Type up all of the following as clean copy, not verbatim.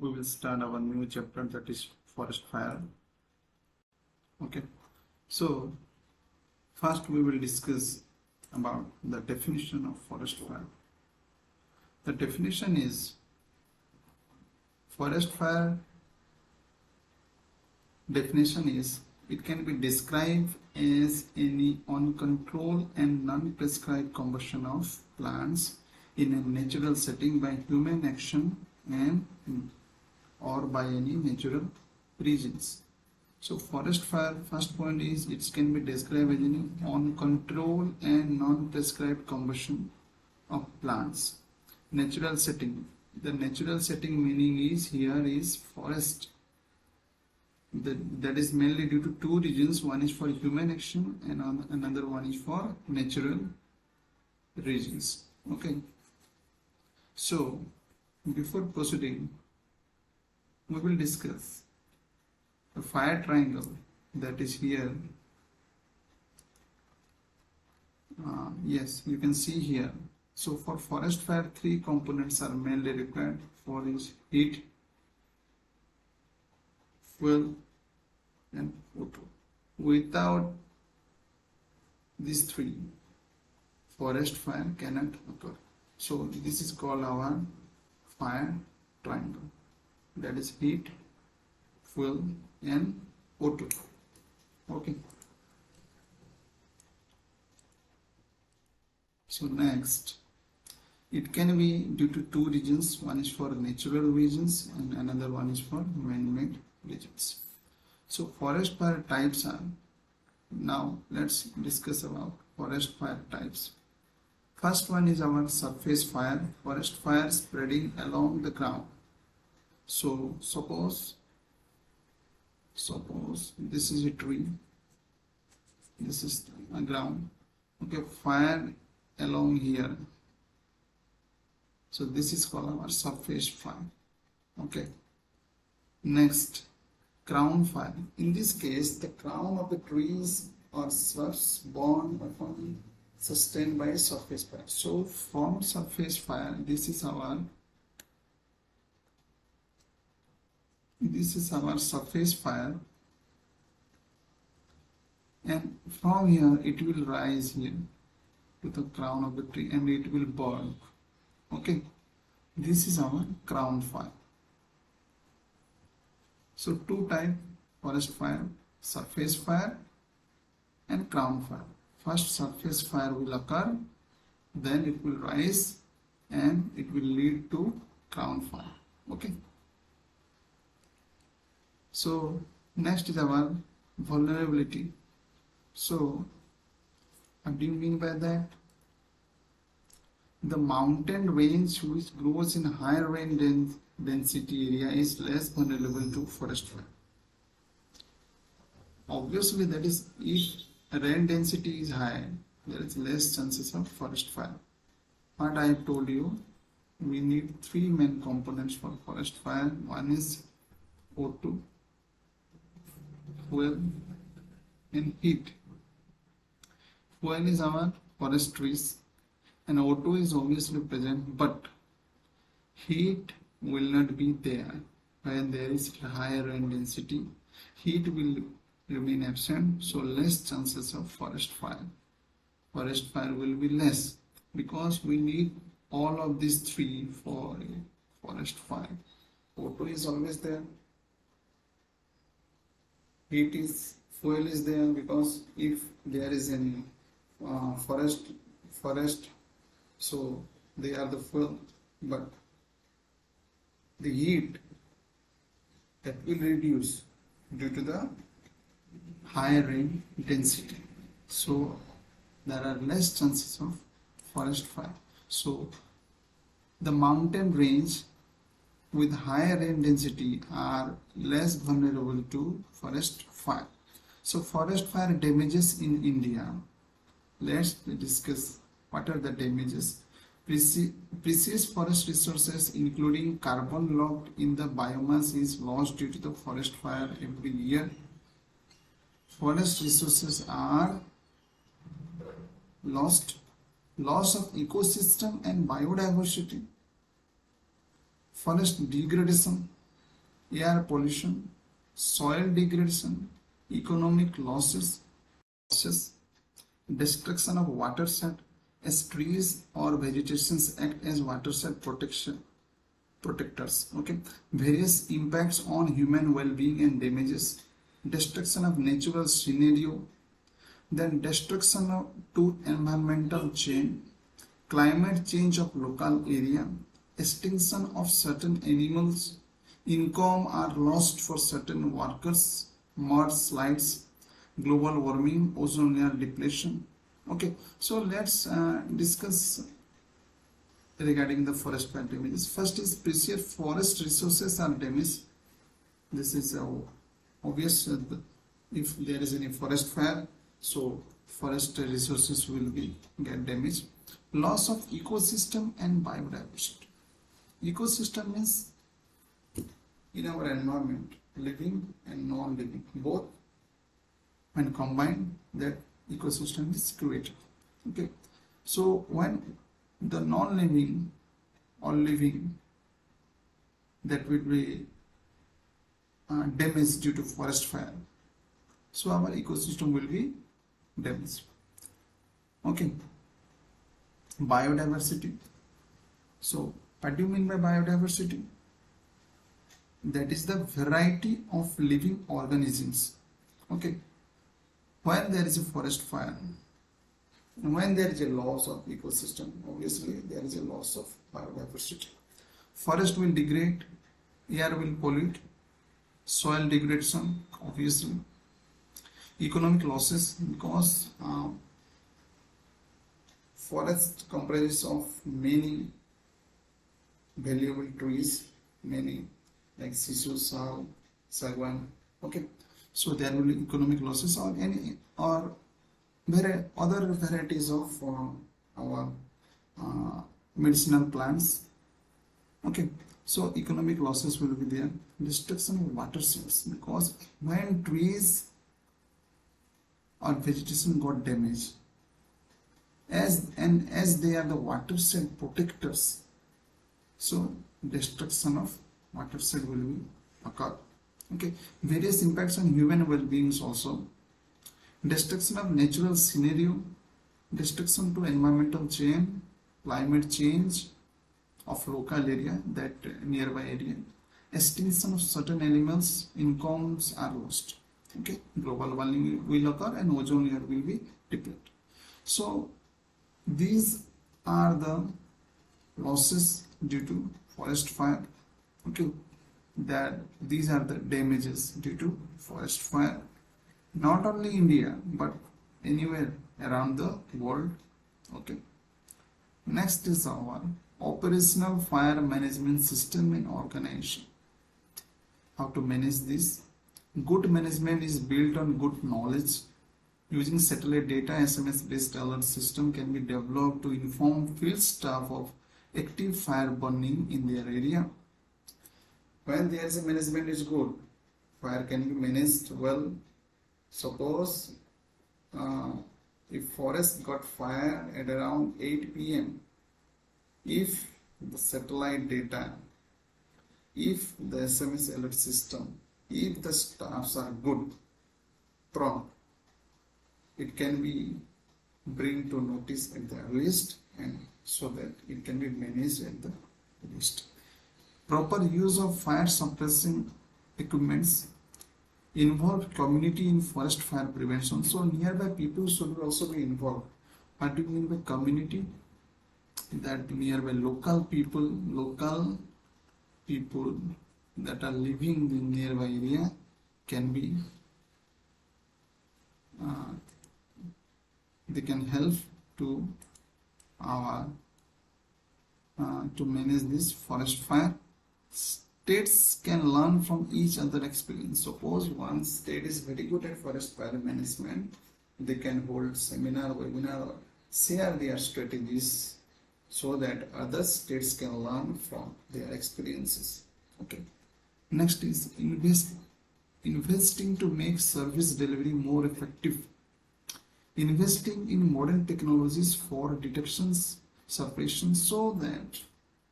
we will start our new chapter, that is forest fire. Okay, so first we will discuss about the definition of forest fire. The definition is forest fire definition is it can be described as any uncontrolled and non-prescribed combustion of plants in a natural setting by human action and or by any natural reasons. So forest fire, first point is it can be described as any uncontrolled and non-prescribed combustion of plants. Natural setting. The natural setting meaning is here is forest. That is mainly due to two reasons. One is for human action and another one is for natural reasons. Okay. So before proceeding, we will discuss the fire triangle that is here. Yes, you can see here. So for forest fire, three components are mainly required. For is heat, fuel and O2. Without these three, forest fire cannot occur. So this is called our fire triangle. That is heat, fuel and O2. Okay. So next, it can be due to two reasons. One is for natural reasons and another one is for man-made reasons. So forest fire types are, now let's discuss about forest fire types. First one is our surface fire, forest fire spreading along the ground. So suppose this is a tree, this is a ground. Okay, fire along here. So this is called our surface fire. Okay. Next, crown fire. In this case, the crown of the trees or shrubs born upon sustained by surface fire. So from surface fire, this is our surface fire, and from here it will rise here to the crown of the tree and it will burn. Okay, this is our crown fire. So two type forest fire, surface fire and crown fire. First surface fire will occur, then it will rise and it will lead to crown fire. Okay. So next is our vulnerability. So what do you mean by that? The mountain range which grows in higher rain density area is less vulnerable to forest fire. Obviously, that is, if rain density is high, there is less chances of forest fire. What I have told you, we need three main components for forest fire. One is O2, fuel and heat. Fuel is our forest trees and O2 is obviously present, but heat will not be there. When there is higher rain density, heat will remain absent, so less chances of forest fire. Forest fire will be less because we need all of these three for forest fire. O2 is always there, fuel is there, because if there is any forest, so they are the fuel, but the heat that will reduce due to the higher rain density. So there are less chances of forest fire. So the mountain range with higher rain density are less vulnerable to forest fire. So forest fire damages in India. Let's discuss what are the damages. Precious forest resources including carbon locked in the biomass is lost due to the forest fire every year. Forest resources are lost, loss of ecosystem and biodiversity, forest degradation, air pollution, soil degradation, economic losses, destruction of watershed, as trees or vegetations act as watershed protectors. Okay, various impacts on human well-being and damages, destruction of natural scenario, then destruction of to environmental chain, climate change of local area, extinction of certain animals, income are lost for certain workers, mudslides, global warming, ozone layer depletion. Okay, so let's discuss regarding the forest fire damages. First is precious forest resources are damaged. This is obvious. If there is any forest fire, so forest resources will be get damaged. Loss of ecosystem and biodiversity. Ecosystem means in our environment, living and non-living, both when combined, that ecosystem is created. Okay, so when the non-living or living, that will be damaged due to forest fire, so our ecosystem will be damaged. Okay, biodiversity. So what do you mean by biodiversity? That is the variety of living organisms. Okay, when there is a forest fire, when there is a loss of ecosystem, obviously there is a loss of biodiversity. Forest will degrade, air will pollute, soil degradation, obviously, economic losses, because forest comprises of many valuable trees, many like sisu, sal, sagwan. Okay, so there will be economic losses or any or other varieties of our medicinal plants. Okay, so economic losses will be there. Destruction of watersheds, because when trees or vegetation got damaged, as they are the watershed protectors, so destruction of watershed will be occur. Okay, various impacts on human well-beings also. Destruction of natural scenario, destruction to environmental chain, climate change of local area, that nearby area, extinction of certain animals, incomes are lost. Okay, global warming will occur and ozone layer will be depleted. So these are the losses due to forest fire. Okay, that these are the damages due to forest fire. Not only India but anywhere around the world. Okay. Next is our operational fire management system and organization. How to manage this? Good management is built on good knowledge. Using satellite data, SMS based alert system can be developed to inform field staff of active fire burning in their area. When there is a management is good, fire can be managed well. Suppose if forest got fire at around 8 p.m. if the satellite data, if the SMS alert system, if the staffs are good, prompt, it can be bring to notice at the earliest, and so that it can be managed at the least. Proper use of fire suppressing equipments, involve community in forest fire prevention. So nearby people should also be involved. What do you mean by community? That nearby local people that are living in nearby area can be they can help to our to manage this forest fire. States can learn from each other experience. Suppose one state is very good at forest fire management, they can hold seminar, webinar, or share their strategies so that other states can learn from their experiences. Okay. Next is investing to make service delivery more effective. Investing in modern technologies for detections, suppression, so that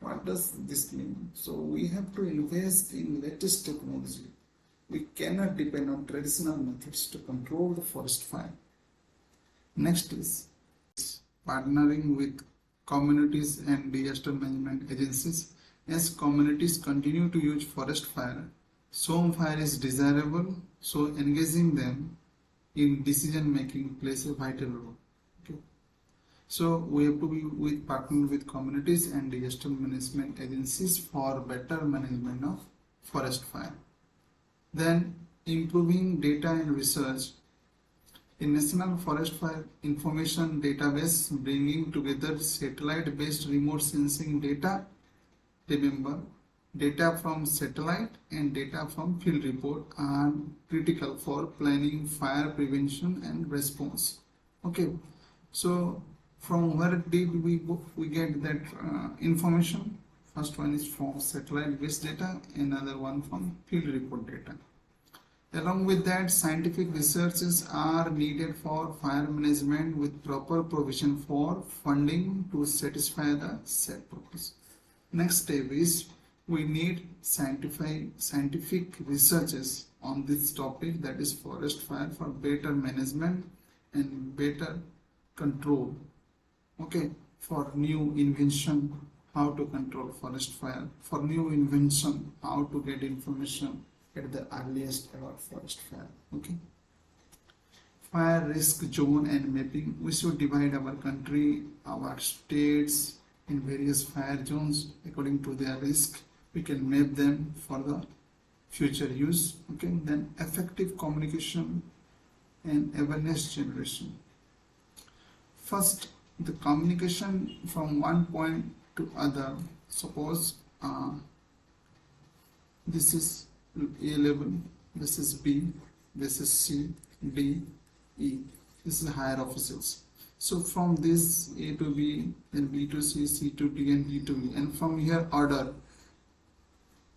What does this mean? So we have to invest in latest technology. We cannot depend on traditional methods to control the forest fire. Next is partnering with communities and disaster management agencies. As communities continue to use forest fire, some fire is desirable, so engaging them in decision making plays a vital role. Okay. So we have to be with partner with communities and disaster management agencies for better management of forest fire. Then improving data and research. In National Forest Fire Information Database, bringing together satellite-based remote sensing data. Remember, data from satellite and data from field report are critical for planning fire prevention and response. Okay, so from where did we get that information? First one is from satellite-based data, another one from field report data. Along with that, scientific researches are needed for fire management with proper provision for funding to satisfy the said purpose. Next step is we need scientific researches on this topic, that is forest fire, for better management and better control. Okay, for new invention, how to control forest fire, for new invention, how to get information at the earliest about forest fire. Okay, fire risk zone and mapping. We should divide our country, our states in various fire zones according to their risk. We can map them for the future use. Okay, then effective communication and awareness generation. First, the communication from one point to other. Suppose this is A level, this is B, this is C, D, E. This is higher officials. So from this A to B, then B to C, C to D, and D to E, and from here order.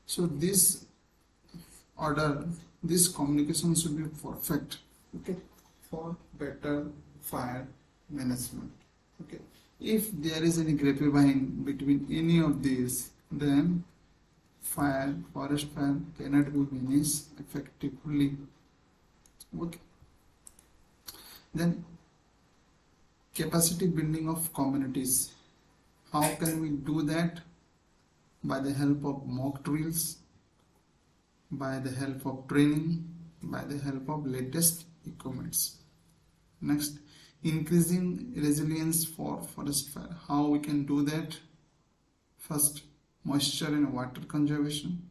So this order, this communication should be perfect. Okay, for better fire management. Okay, if there is any grapevine between any of these, then forest fire cannot be managed effectively. Okay. Then capacity building of communities. How can we do that? By the help of mock drills, by the help of training, by the help of latest equipments. Next, increasing resilience for forest fire. How we can do that? First, moisture and water conservation,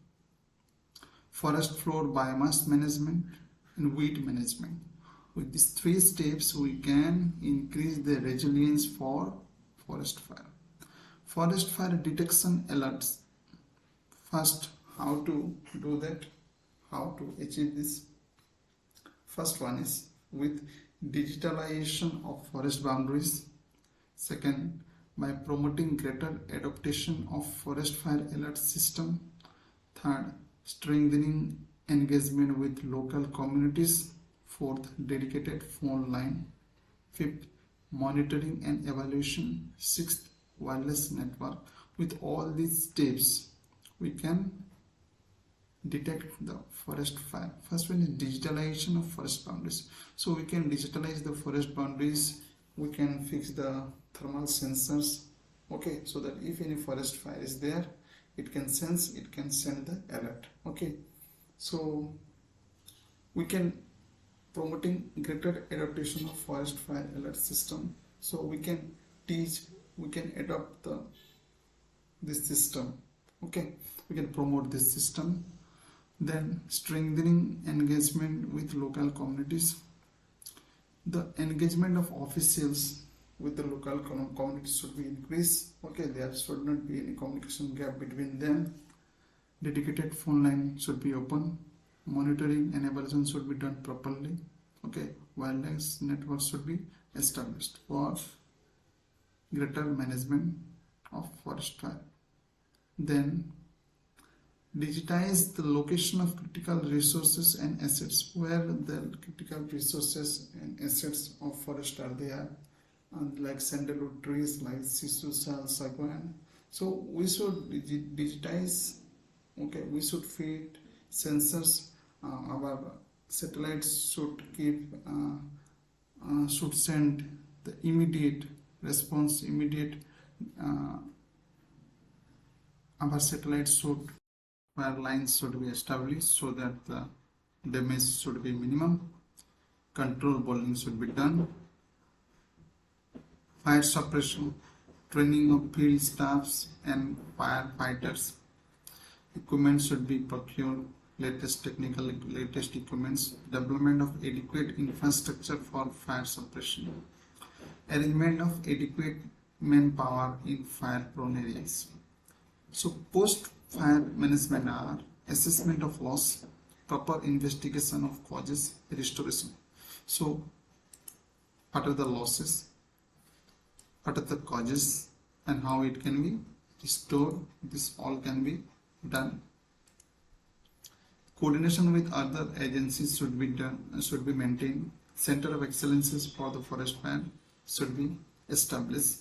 forest floor biomass management, and weed management. With these three steps, we can increase the resilience for forest fire. Forest fire detection alerts. First, how to do that? How to achieve this? First one is with digitalization of forest boundaries. Second, by promoting greater adoption of forest fire alert system. Third, strengthening engagement with local communities. Fourth, dedicated phone line. Fifth, monitoring and evaluation. Sixth, wireless network. With all these steps, we can detect the forest fire. First one is digitalization of forest boundaries. So we can digitalize the forest boundaries. We can fix the thermal sensors. Okay, so that if any forest fire is there, it can sense, it can send the alert. Okay, so we can promoting greater adaptation of forest fire alert system. So we can teach, we can adopt this system. Okay, we can promote this system. Then strengthening engagement with local communities. The engagement of officials with the local communities should be increased. Okay, there should not be any communication gap between them. Dedicated phone line should be open. Monitoring and evaluation should be done properly. Okay, wireless network should be established for greater management of forest fire. Then digitize the location of critical resources and assets, where the critical resources and assets of forest are there, and like sandalwood trees like sisu, sal, saguan. So we should digitize. Okay, we should feed sensors. Our satellites should send the immediate response. Uh, our satellites should fire lines should be established so that the damage should be minimum. Control bowling should be done. Fire suppression, training of field staffs and firefighters. Equipment should be procured, latest equipments, development of adequate infrastructure for fire suppression, arrangement of adequate manpower in fire prone areas. So post fire management are assessment of loss, proper investigation of causes, restoration. So what are the losses, what are the causes, and how it can be restored? This all can be done. Coordination with other agencies should be maintained. Center of excellences for the forest fire should be established.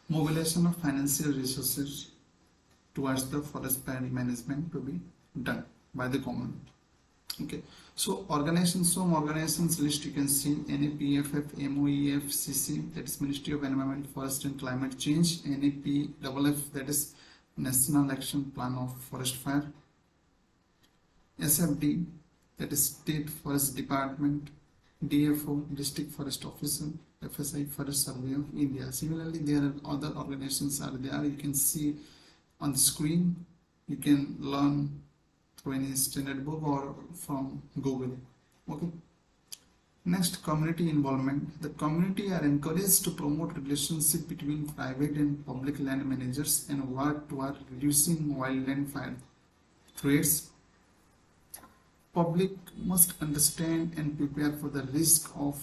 Mobilization of financial resources towards the forest fire management to be done by the government. Okay, so organizations, some organizations list you can see: NAPFF, MOEF, CC, that is Ministry of Environment, Forest and Climate Change; NAPFF, that is National Action Plan of Forest Fire; SFD, that is State Forest Department; DFO, District Forest Officer; FSI, Forest Survey of India. Similarly, there are other organizations are there. You can see on the screen. You can learn through any standard book or from Google. Okay. Next, community involvement. The community are encouraged to promote relationship between private and public land managers and work toward reducing wildland fire threats. Public must understand and prepare for the risk of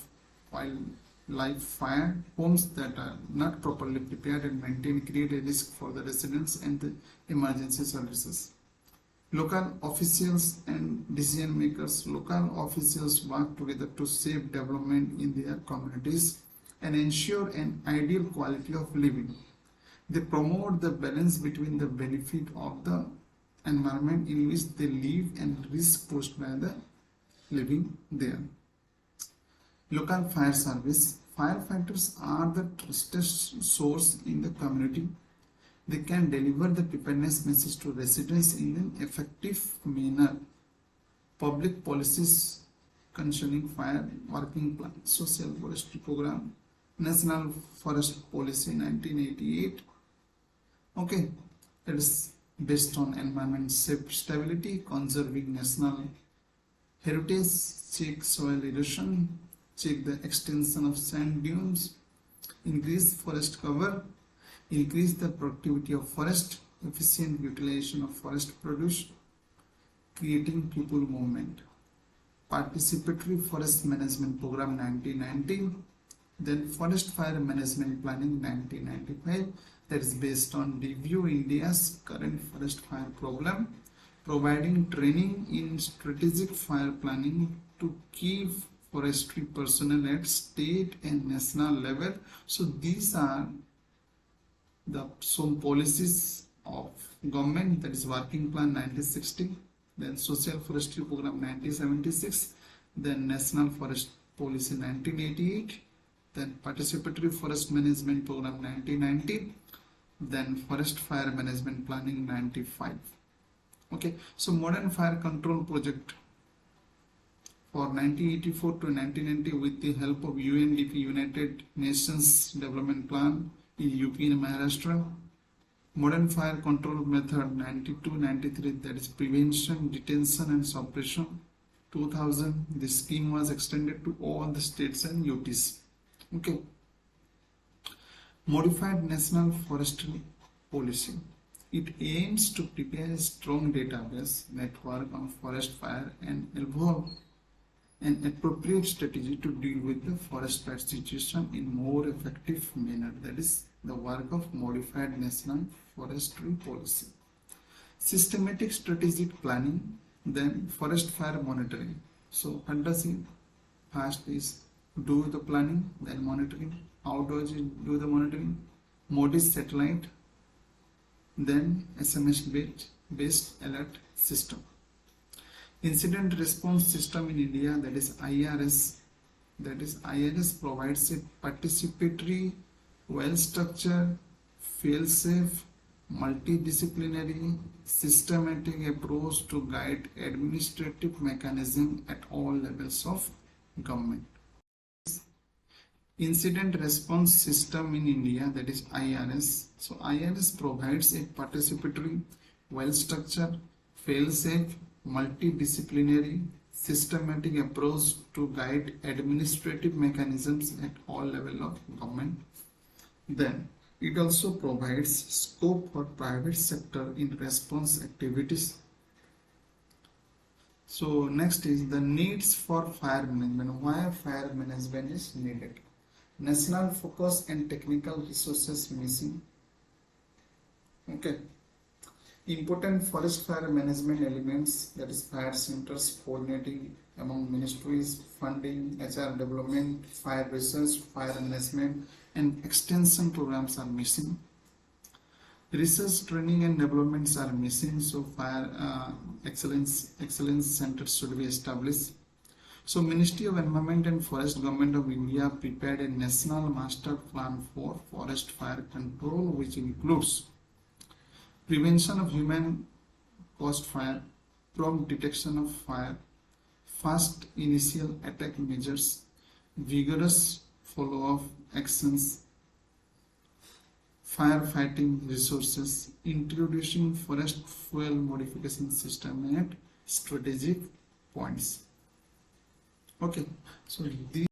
wildlife fire. Homes that are not properly prepared and maintained create a risk for the residents and the emergency services. Local officials and decision makers. Local officials work together to shape development in their communities and ensure an ideal quality of living. They promote the balance between the benefit of the environment in which they live and risk posed by the living there. Local fire service. Firefighters are the trusted source in the community. They can deliver the preparedness message to residents in an effective manner. Public policies concerning fire, working plan, social forestry program, National Forest Policy 1988. Okay, that is based on environment stability, conserving national heritage, check soil erosion, check the extension of sand dunes, increase forest cover, increase the productivity of forest, efficient utilization of forest produce, creating people movement. Participatory Forest Management Program 1990, then Forest Fire Management Planning 1995, that is based on review India's current forest fire problem, providing training in strategic fire planning to key forestry personnel at state and national level. So these are some policies of government, that is Working Plan 1960, then Social Forestry Program 1976, then National Forest Policy 1988, then Participatory Forest Management Program 1990, then Forest Fire Management Planning 95. Okay, so Modern Fire Control Project for 1984 to 1990 with the help of UNDP, United Nations Development Plan in UP and Maharashtra. Modern Fire Control Method 92-93, that is Prevention, Detention and Suppression. 2000, the scheme was extended to all the states and UTs. Okay. Modified National Forestry Policy. It aims to prepare a strong database network on forest fire and evolve an appropriate strategy to deal with the forest fire situation in more effective manner. That is the work of Modified National Forestry Policy. Systematic strategic planning, then forest fire monitoring. So what does it? First is do the planning, then monitoring. How does it do the monitoring? MODIS satellite then SMS based alert system. Incident response system in India, that is IRS provides a participatory, well-structured, fail-safe, multidisciplinary, systematic approach to guide administrative mechanism at all levels of government. Incident response system in India, that is IRS. So IRS provides a participatory, well-structured, fail-safe, multidisciplinary, systematic approach to guide administrative mechanisms at all levels of government. Then it also provides scope for private sector in response activities. So next is the needs for fire management. Why fire management is needed? National focus and technical resources missing. Okay. Important forest fire management elements, that is fire centers, coordinating among ministries, funding, HR development, fire research, fire management and extension programs are missing. Research, training and developments are missing, so fire excellence centers should be established. So Ministry of Environment and Forest, Government of India prepared a national master plan for forest fire control, which includes prevention of human caused fire, prompt detection of fire, fast initial attack measures, vigorous follow-up actions, firefighting resources, introducing forest fuel modification system at strategic points. Okay, so these